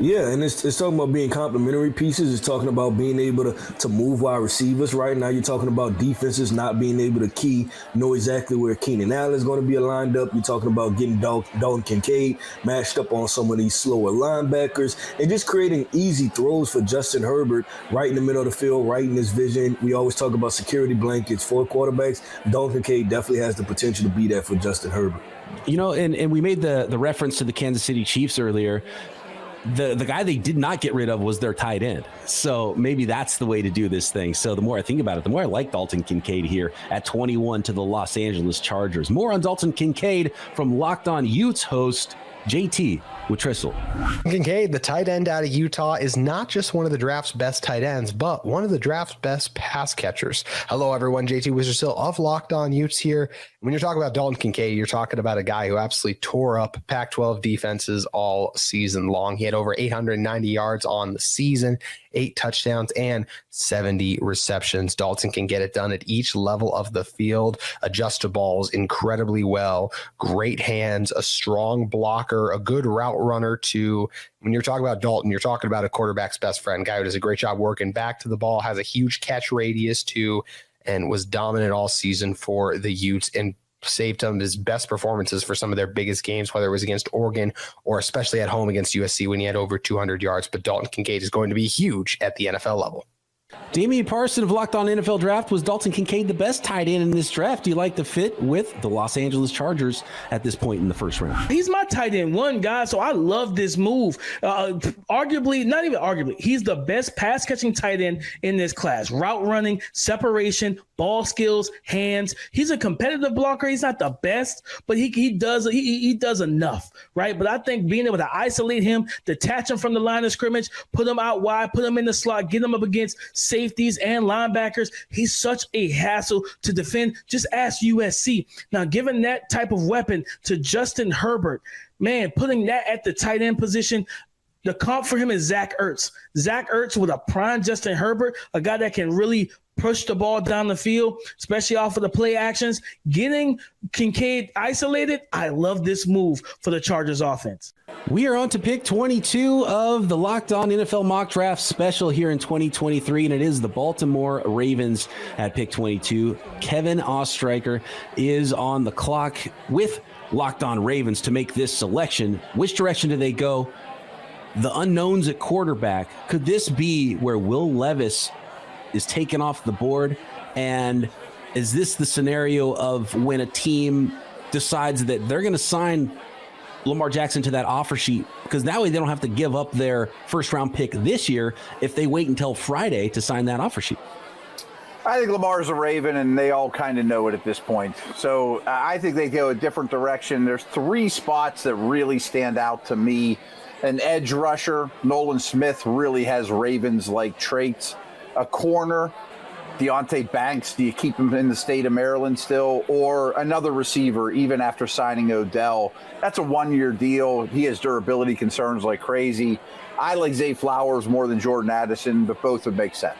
Yeah, and it's talking about being complementary pieces. It's talking about being able to move wide receivers. Right now, you're talking about defenses not being able to know exactly where Keenan Allen is going to be lined up. You're talking about getting Dalton Kincaid matched up on some of these slower linebackers and just creating easy throws for Justin Herbert right in the middle of the field, right in his vision. We always talk about security blankets for quarterbacks. Dalton Kincaid definitely has the potential to be that for Justin Herbert. And we made the reference to the Kansas City Chiefs earlier. The guy they did not get rid of was their tight end. So maybe that's the way to do this thing. So the more I think about it, the more I like Dalton Kincaid here at 21 to the Los Angeles Chargers. More on Dalton Kincaid from Locked On Utes host JT with Trissel. Kincaid, the tight end out of Utah, is not just one of the draft's best tight ends, but one of the draft's best pass catchers. Hello, everyone. JT Wizardsill of Locked On Utes here. When you're talking about Dalton Kincaid, you're talking about a guy who absolutely tore up Pac-12 defenses all season long. He had over 890 yards on the season, 8 touchdowns, and 70 receptions. Dalton can get it done at each level of the field, adjust to balls incredibly well, great hands, a strong blocker, a good route runner too. When you're talking about Dalton, you're talking about a quarterback's best friend, guy who does a great job working back to the ball, has a huge catch radius too, and was dominant all season for the Utes and saved some of his best performances for some of their biggest games, whether it was against Oregon or especially at home against USC when he had over 200 yards. But Dalton Kincaid is going to be huge at the NFL level. Damian Parson of Locked On NFL Draft. Was Dalton Kincaid the best tight end in this draft? Do you like the fit with the Los Angeles Chargers at this point in the first round? He's my tight end one, guy, so I love this move. Arguably, not even arguably, he's the best pass-catching tight end in this class. Route running, separation, ball skills, hands. He's a competitive blocker. He's not the best, but he does enough, right? But I think being able to isolate him, detach him from the line of scrimmage, put him out wide, put him in the slot, get him up against safeties and linebackers. He's such a hassle to defend. Just ask USC. Now, giving that type of weapon to Justin Herbert, man, putting that at the tight end position, the comp for him is Zach Ertz. Zach Ertz with a prime Justin Herbert, a guy that can really push the ball down the field, especially off of the play actions. Getting Kincaid isolated, I love this move for the Chargers offense. We are on to pick 22 of the Locked On NFL Mock Draft special here in 2023, and it is the Baltimore Ravens at pick 22. Kevin Ostreicher is on the clock with Locked On Ravens to make this selection. Which direction do they go? The unknowns at quarterback. Could this be where Will Levis is taken off the board? And is this the scenario of when a team decides that they're going to sign Lamar Jackson to that offer sheet, because that way they don't have to give up their first round pick this year if they wait until Friday to sign that offer sheet? I think Lamar's a Raven, and they all kind of know it at this point. So I think they go a different direction. There's 3 spots that really stand out to me. An edge rusher, Nolan Smith, really has Ravens-like traits. A corner, Deonte Banks, do you keep him in the state of Maryland still? Or another receiver, even after signing Odell? That's a 1-year deal. He has durability concerns like crazy. I like Zay Flowers more than Jordan Addison, but both would make sense.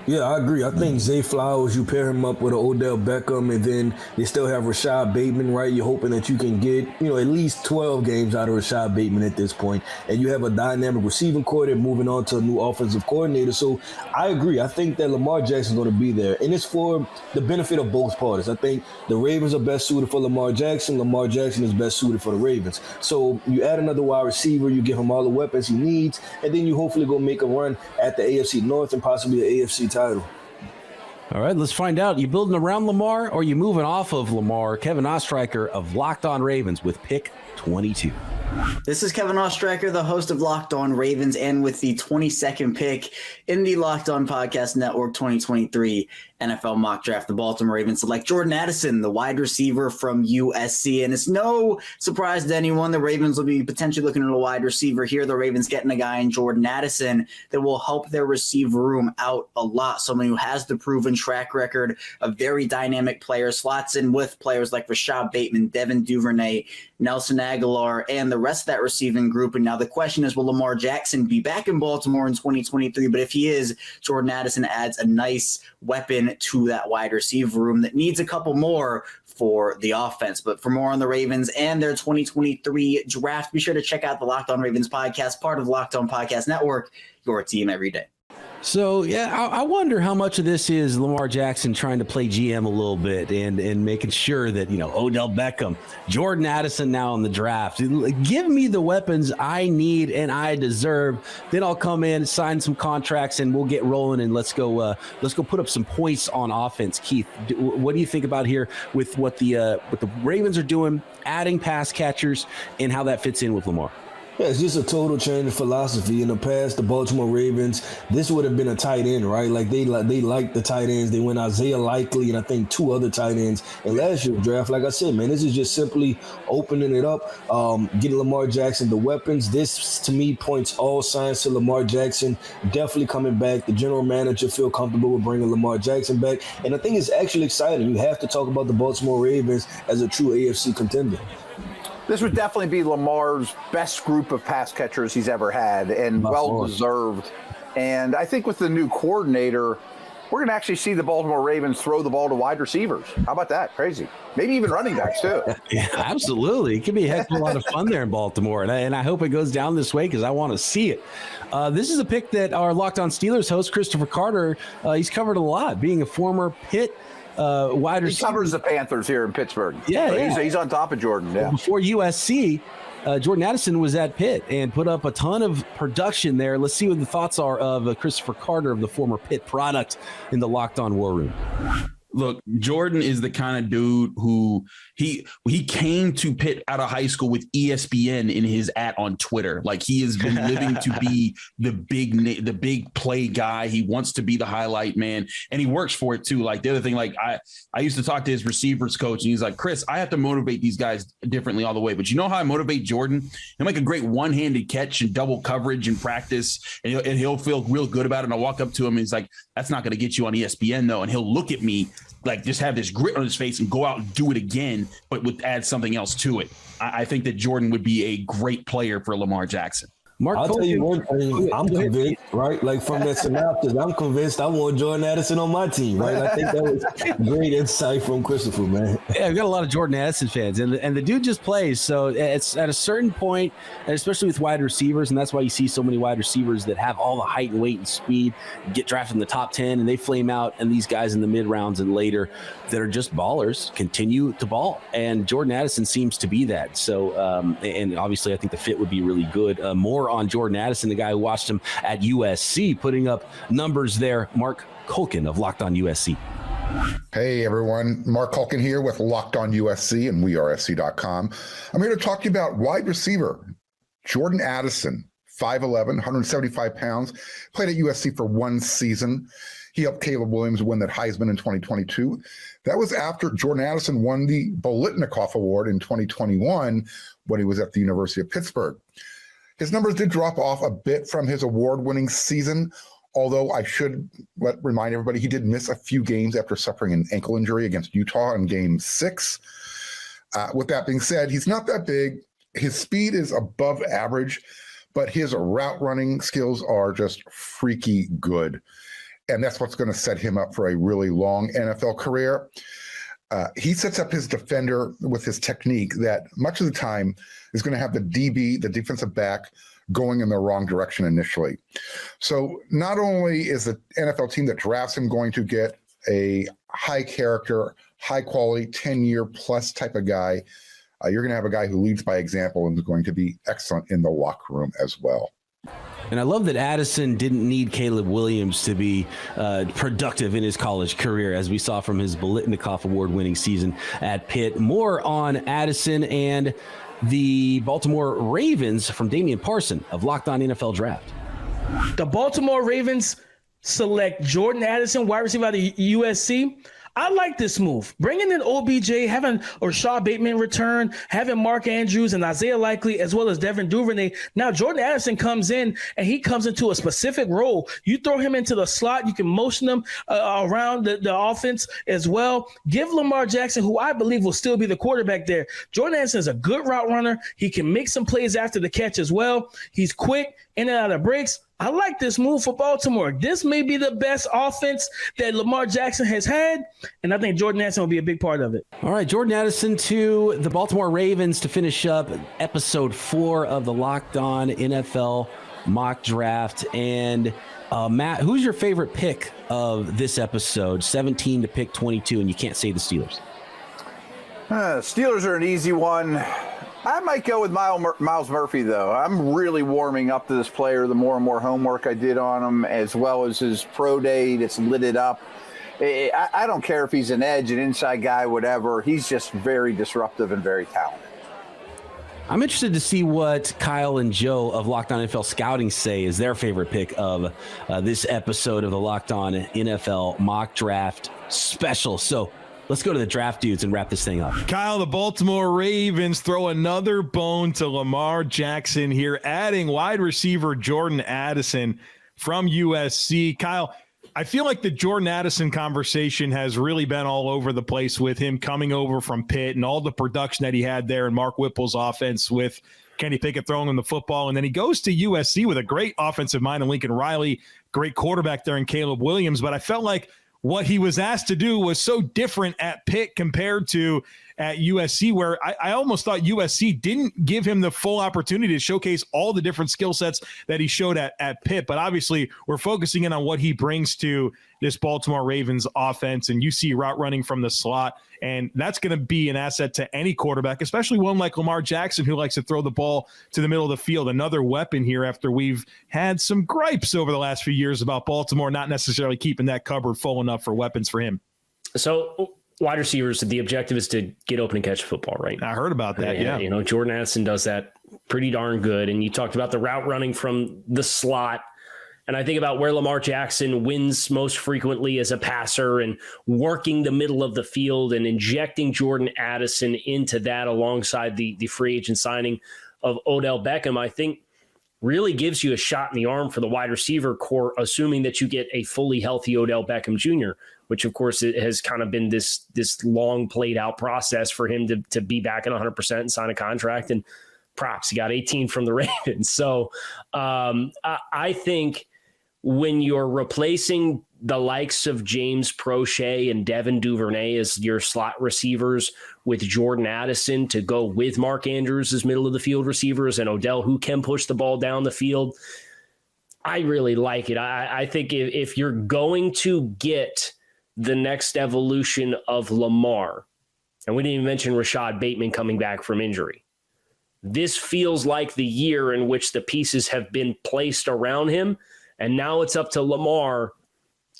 Yeah, I agree. I think Zay Flowers, you pair him up with an Odell Beckham, and then they still have Rashad Bateman, right? You're hoping that you can get, at least 12 games out of Rashad Bateman at this point. And you have a dynamic receiving coordinator moving on to a new offensive coordinator. So I agree. I think that Lamar Jackson's going to be there. And it's for the benefit of both parties. I think the Ravens are best suited for Lamar Jackson. Lamar Jackson is best suited for the Ravens. So you add another wide receiver, you give him all the weapons he needs, and then you hopefully go make a run at the AFC North and possibly the AFC title. All right, let's find out. You building around Lamar or you moving off of Lamar? Kevin Ostreicher of Locked On Ravens with pick 22. This is Kevin Ostreicher, the host of Locked On Ravens, and with the 22nd pick in the Locked On Podcast Network 2023 NFL Mock Draft, the Baltimore Ravens select Jordan Addison, the wide receiver from USC. And it's no surprise to anyone, the Ravens will be potentially looking at a wide receiver here. The Ravens getting a guy in Jordan Addison that will help their receiver room out a lot. Someone who has the proven track record of very dynamic players, slots in with players like Rashad Bateman, Devin Duvernay, Nelson Aguilar, and the rest of that receiving group. And now the question is, will Lamar Jackson be back in Baltimore in 2023? But if he is, Jordan Addison adds a nice weapon to that wide receiver room that needs a couple more for the offense. But for more on the Ravens and their 2023 draft, be sure to check out the Locked On Ravens podcast, part of the Locked On Podcast Network, your team every day. So, yeah, I wonder how much of this is Lamar Jackson trying to play GM a little bit and making sure that, Odell Beckham, Jordan Addison now in the draft. Give me the weapons I need and I deserve. Then I'll come in, sign some contracts, and we'll get rolling, and let's go put up some points on offense. Keith, what do you think about here with what the Ravens are doing, adding pass catchers, and how that fits in with Lamar? Yeah, it's just a total change of philosophy. In the past, the Baltimore Ravens, this would have been a tight end, right? Like they like the tight ends. They went Isaiah Likely and I think 2 other tight ends in last year's draft. Like I said, man, this is just simply opening it up, getting Lamar Jackson the weapons. This, to me, points all signs to Lamar Jackson definitely coming back. The general manager feel comfortable with bringing Lamar Jackson back. And I think it's actually exciting. You have to talk about the Baltimore Ravens as a true AFC contender. This would definitely be Lamar's best group of pass catchers he's ever had, and well-deserved. And I think with the new coordinator, we're going to actually see the Baltimore Ravens throw the ball to wide receivers. How about that? Crazy. Maybe even running backs, too. Yeah, absolutely. It could be a heck of a lot of fun there in Baltimore, and I hope it goes down this way because I want to see it. This is a pick that our Locked On Steelers host, Christopher Carter, he's covered a lot, being a former Pitt wide receiver. He covers the Panthers here in Pittsburgh. Yeah, so he's on top of Jordan. Yeah. Before USC, Jordan Addison was at Pitt and put up a ton of production there. Let's see what the thoughts are of Christopher Carter of the former Pitt product in the Locked On War Room. Look, Jordan is the kind of dude who he came to Pitt out of high school with ESPN in his on Twitter. Like, he has been living to be the big play guy. He wants to be the highlight man, and he works for it too. Like, the other thing, like I used to talk to his receivers coach, and he's like, Chris, I have to motivate these guys differently all the way. But you know how I motivate Jordan? He'll make a great one-handed catch and double coverage in practice, and he'll feel real good about it. And I'll walk up to him, and he's like, that's not going to get you on ESPN though. And he'll look at me like, just have this grit on his face and go out and do it again, but add something else to it. I think that Jordan would be a great player for Lamar Jackson. I'll tell you one thing, I'm convinced, right? Like, from that synopsis, I'm convinced I want Jordan Addison on my team, right? I think that was great insight from Christopher, man. Yeah, I've got a lot of Jordan Addison fans, and the dude just plays. So it's at a certain point, and especially with wide receivers, and that's why you see so many wide receivers that have all the height and weight and speed, get drafted in the top 10, and they flame out, and these guys in the mid rounds and later that are just ballers continue to ball. And Jordan Addison seems to be that. So, and obviously I think the fit would be really good. More on Jordan Addison, the guy who watched him at USC, putting up numbers there. Mark Culkin of Locked On USC. Hey everyone, Mark Culkin here with Locked On USC and WeAreSC.com. I'm here to talk to you about wide receiver Jordan Addison, 5'11", 175 pounds, played at USC for one season. He helped Caleb Williams win that Heisman in 2022. That was after Jordan Addison won the Bolitnikoff Award in 2021 when he was at the University of Pittsburgh. His numbers did drop off a bit from his award-winning season, although I should remind everybody he did miss a few games after suffering an ankle injury against Utah in Game 6. With that being said, he's not that big. His speed is above average, but his route running skills are just freaky good. And that's what's going to set him up for a really long NFL career. He sets up his defender with his technique that much of the time is going to have the DB, the defensive back, going in the wrong direction initially. So not only is the NFL team that drafts him going to get a high character, high quality, 10-year plus type of guy, you're going to have a guy who leads by example and is going to be excellent in the locker room as well. And I love that Addison didn't need Caleb Williams to be productive in his college career, as we saw from his Bolitnikoff Award-winning season at Pitt. More on Addison and the Baltimore Ravens from Damian Parson of Locked On NFL Draft. The Baltimore Ravens select Jordan Addison, wide receiver out of USC. I like this move. Bringing in OBJ, having Rashad Bateman return, having Mark Andrews and Isaiah Likely, as well as Devin Duvernay. Now Jordan Addison comes in, and he comes into a specific role. You throw him into the slot. You can motion him around the offense as well. Give Lamar Jackson, who I believe will still be the quarterback there. Jordan Addison is a good route runner. He can make some plays after the catch as well. He's quick, in and out of breaks. I like this move for Baltimore. This may be the best offense that Lamar Jackson has had, and I think Jordan Addison will be a big part of it. All right, Jordan Addison to the Baltimore Ravens to finish up episode 4 of the Locked On NFL Mock Draft. And Matt, who's your favorite pick of this episode? 17 to pick 22, and you can't say the Steelers. Steelers are an easy one. I might go with Miles Murphy, though. I'm really warming up to this player the more and more homework I did on him, as well as his pro day that's lit it up. I don't care if he's an edge, an inside guy, whatever. He's just very disruptive and very talented. I'm interested to see what Kyle and Joe of Locked On NFL Scouting say is their favorite pick of this episode of the Locked On NFL Mock Draft Special. So let's go to the draft dudes and wrap this thing up. Kyle, the Baltimore Ravens throw another bone to Lamar Jackson here, adding wide receiver Jordan Addison from USC. Kyle, I feel like the Jordan Addison conversation has really been all over the place with him coming over from Pitt and all the production that he had there in Mark Whipple's offense with Kenny Pickett throwing him the football. And then he goes to USC with a great offensive mind in Lincoln Riley, great quarterback there in Caleb Williams. But I felt like what he was asked to do was so different at Pitt compared to at USC, where I almost thought USC didn't give him the full opportunity to showcase all the different skill sets that he showed at Pitt. But obviously, we're focusing in on what he brings to this Baltimore Ravens offense, and you see route running from the slot, and that's going to be an asset to any quarterback, especially one like Lamar Jackson, who likes to throw the ball to the middle of the field. Another weapon here after we've had some gripes over the last few years about Baltimore not necessarily keeping that cupboard full enough for weapons for him. So wide receivers, the objective is to get open and catch the football, right? I heard about that, yeah. You know, Jordan Addison does that pretty darn good. And you talked about the route running from the slot. And I think about where Lamar Jackson wins most frequently as a passer and working the middle of the field and injecting Jordan Addison into that alongside the free agent signing of Odell Beckham, I think really gives you a shot in the arm for the wide receiver core, assuming that you get a fully healthy Odell Beckham Jr., which of course it has kind of been this long played out process for him to be back at 100% and sign a contract. And props, he got 18 from the Ravens. So I think when you're replacing the likes of James Prochet and Devin Duvernay as your slot receivers with Jordan Addison to go with Mark Andrews as middle of the field receivers and Odell, who can push the ball down the field, I really like it. I think if you're going to get the next evolution of Lamar, and we didn't even mention Rashad Bateman coming back from injury, this feels like the year in which the pieces have been placed around him. And now it's up to Lamar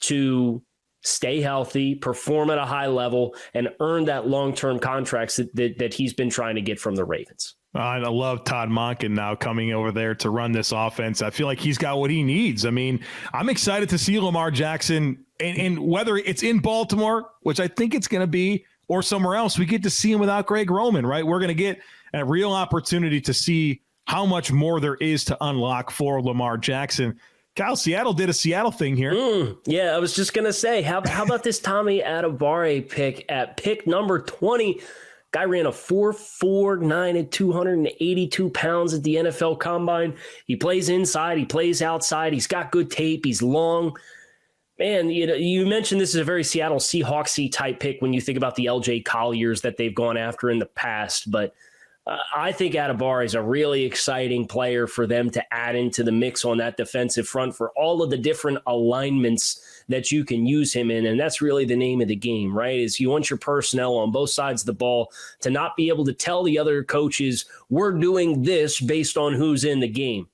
to stay healthy, perform at a high level, and earn that long-term contracts that he's been trying to get from the Ravens. I love Todd Monken now coming over there to run this offense. I feel like he's got what he needs. I mean, I'm excited to see Lamar Jackson, and whether it's in Baltimore, which I think it's going to be, or somewhere else, we get to see him without Greg Roman, right? We're going to get a real opportunity to see how much more there is to unlock for Lamar Jackson. Kyle, Seattle did a Seattle thing here. Yeah, I was just going to say, how about this Tommy Adebawore pick at pick number 20? Guy ran a 4.49 at 282 pounds at the NFL Combine. He plays inside. He plays outside. He's got good tape. He's long. Man, you mentioned this is a very Seattle Seahawks-y type pick when you think about the LJ Colliers that they've gone after in the past, but I think Adebawore is a really exciting player for them to add into the mix on that defensive front for all of the different alignments that you can use him in. And that's really the name of the game, right? Is you want your personnel on both sides of the ball to not be able to tell the other coaches, we're doing this based on who's in the game.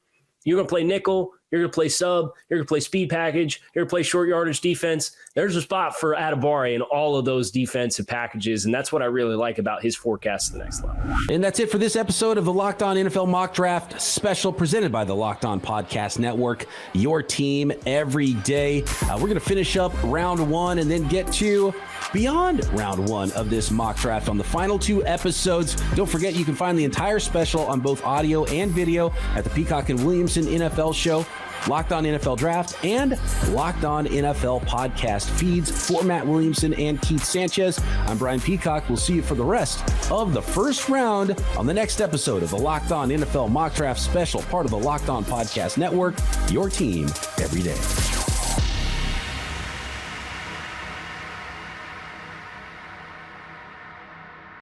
You're going to play nickel. You're going to play sub. You're going to play speed package. You're going to play short yardage defense. There's a spot for Adebawore in all of those defensive packages, and that's what I really like about his forecast to the next level. And that's it for this episode of the Locked On NFL Mock Draft Special presented by the Locked On Podcast Network, your team every day. We're going to finish up round one and then get to beyond round one of this mock draft on the final 2 episodes. Don't forget, you can find the entire special on both audio and video at the Peacock and Williamson NFL Show, Locked On NFL Draft, and Locked On NFL Podcast feeds for Matt Williamson and Keith Sanchez. I'm Brian Peacock. We'll see you for the rest of the first round on the next episode of the Locked On NFL Mock Draft Special, part of the Locked On Podcast Network, your team every day.